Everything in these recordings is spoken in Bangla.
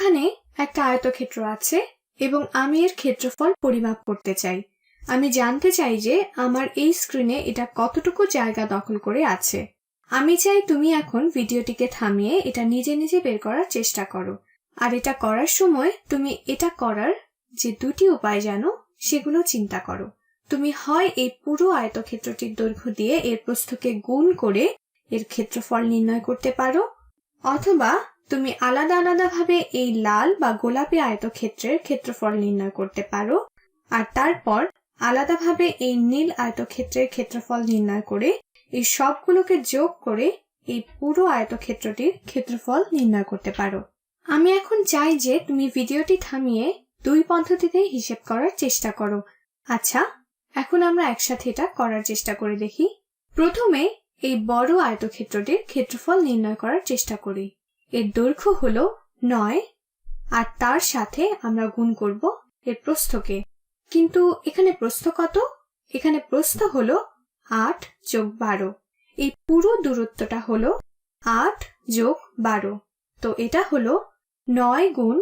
এখানে একটা আয়তক্ষেত্র আছে এবং আমি এর ক্ষেত্রফল পরিমাপ করতে চাই। আমি জানতে চাই যে আমার এই স্ক্রিনে এটা কতটুকু জায়গা দখল করে আছে। আমি চাই তুমি এখন ভিডিওটিকে থামিয়ে এটা নিজে নিজে বের করার চেষ্টা করো। আর এটা করার সময় তুমি এটা করার যে দুটি উপায় জানো সেগুলো চিন্তা করো। তুমি হয় এই পুরো আয়তক্ষেত্রটির দৈর্ঘ্য দিয়ে এর প্রস্থকে গুণ করে এর ক্ষেত্রফল নির্ণয় করতে পারো, অথবা তুমি আলাদা আলাদা ভাবে এই লাল বা গোলাপি আয়তক্ষেত্রের ক্ষেত্রফল নির্ণয় করতে পারো, আর তারপর আলাদাভাবে এই নীল আয়তক্ষেত্রের ক্ষেত্রফল নির্ণয় করে এই সবগুলোকে যোগ করে এই পুরো আয়তক্ষেত্রটির ক্ষেত্রফল নির্ণয় করতে পারো। আমি এখন চাই যে তুমি ভিডিওটি থামিয়ে দুই পদ্ধতিতে হিসেব করার চেষ্টা করো। আচ্ছা, এখন আমরা একসাথে এটা করার চেষ্টা করে দেখি। প্রথমে এই বড় আয়তক্ষেত্রটির ক্ষেত্রফল নির্ণয় করার চেষ্টা করি। এর দৈর্ঘ্য হলো 9 আর তার সাথে আমরা গুণ করব এর প্রস্থকে। কিন্তু এখানে প্রস্থ কত? এখানে প্রস্থ হলো 8 যোগ 12। এই পুরো দূরত্বটা হলো 8 যোগ 12, তো এটা হলো 9 গুণ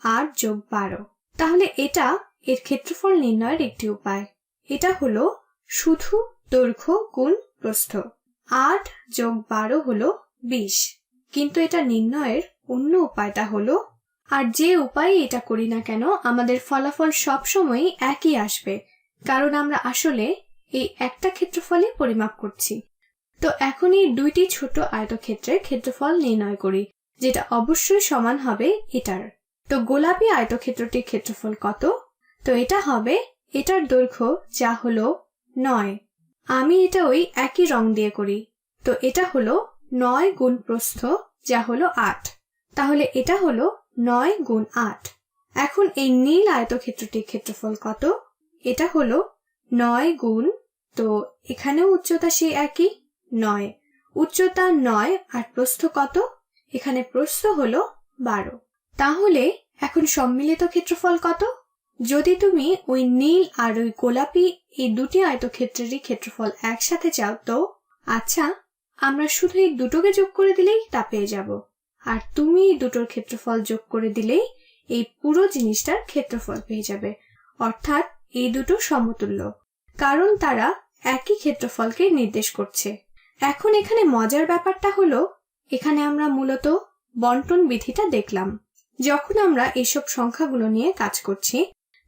8 যোগ 12। তাহলে এটা এর ক্ষেত্রফল নির্ণয়ের একটি উপায়। এটা হলো শুধু দৈর্ঘ্য গুণ প্রস্থ। 8 যোগ 12 হলো 20। কিন্তু এটা নির্ণয়ের অন্য উপায়টা হলো, আর যে উপায়ে এটা করি না কেন আমাদের ফলাফল সবসময় একই আসবে, কারণ আমরা আসলে এই একটা ক্ষেত্রফলই পরিমাপ করছি। তো এখন এই দুইটি ছোট আয়তক্ষেত্রের ক্ষেত্রফল নির্ণয় করি, যেটা অবশ্যই সমান হবে এটার। তো গোলাপি আয়তক্ষেত্রটির ক্ষেত্রফল কত? তো এটা হবে এটার দৈর্ঘ্য, যা হলো 9। আমি এটা ওই একই রং দিয়ে করি। তো এটা হলো 9 গুণ প্রস্থ, যা হলো 8। তাহলে এটা হলো 9 গুণ 8। এখন এই নীল আয়তক্ষেত্রটির ক্ষেত্রফল কত? এটা হলো 9 গুণ, তো এখানেও উচ্চতা সেই একই 9। উচ্চতা 9 আর প্রস্থ কত? এখানে প্রস্থ হলো 12। তাহলে এখন সম্মিলিত ক্ষেত্রফল কত? যদি তুমি ওই নীল আর ওই গোলাপি এই দুটি আয়তক্ষেত্রেরই ক্ষেত্রফল একসাথে চাও, তো আচ্ছা, আমরা শুধু এই দুটোকে যোগ করে দিলেই তা পেয়ে যাব। আর তুমি এই দুটোর ক্ষেত্রফল যোগ করে দিলেই এই পুরো জিনিসটার ক্ষেত্রফল পেয়ে যাবে। অর্থাৎ এই দুটো সমতুল্য, কারণ তারা একই ক্ষেত্রফলকে নির্দেশ করছে। এখন এখানে মজার ব্যাপারটা হলো, এখানে আমরা মূলত বন্টন বিধিটা দেখলাম। যখন আমরা এইসব সংখ্যাগুলো নিয়ে কাজ করছি,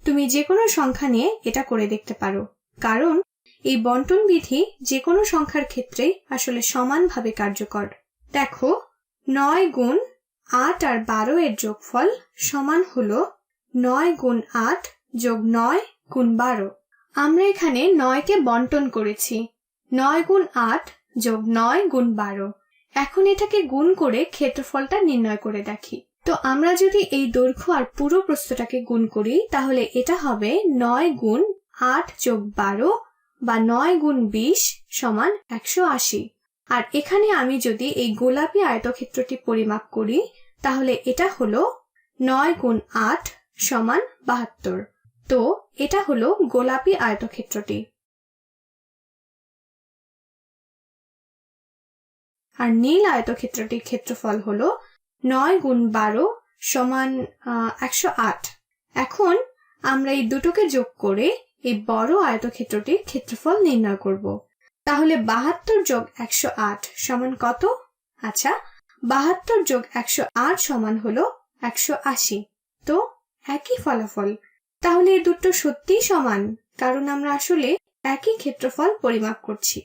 তুমি যে কোনো সংখ্যা নিয়ে এটা করে দেখতে পারো, কারণ এই বন্টন বিধি যে কোনো সংখ্যার ক্ষেত্রেই আসলে সমানভাবে কার্যকর। দেখো, 9 গুণ 8 আর 12 এর যোগফল সমান হলো 9 গুণ 8 যোগ 9 গুণ 12। আমরা এখানে 9কে বন্টন করেছি। 9 গুণ 8 যোগ 9 গুণ 12। এখন এটাকে গুণ করে ক্ষেত্রফলটা নির্ণয় করে দেখি। তো আমরা যদি এই দৈর্ঘ্য আর পুরো প্রস্থটাকে গুণ করি, তাহলে এটা হবে 9 গুণ 8 যোগ 12 বা 9 গুণ 20 সমান 180। আর এখানে আমি যদি এই গোলাপি আয়তক্ষেত্রটি পরিমাপ করি, তাহলে এটা হলো 9 গুণ 8 সমান 72। তো এটা হলো গোলাপি আয়তক্ষেত্রটি। আর নীল আয়তক্ষেত্রটির ক্ষেত্রফল হলো 9 গুণ 12 সমান 108। এখন আমরা এই দুটোকে যোগ করে এই বড় আয়তক্ষেত্রটির ক্ষেত্রফল নির্ণয় করব। তাহলে 72 যোগ 108 সমান কত? আচ্ছা, 72 যোগ 108 সমান হলো 180। তো একই ফলাফল। তাহলে এই দুটো সত্যিই সমান, কারণ আমরা আসলে একই ক্ষেত্রফল পরিমাপ করছি।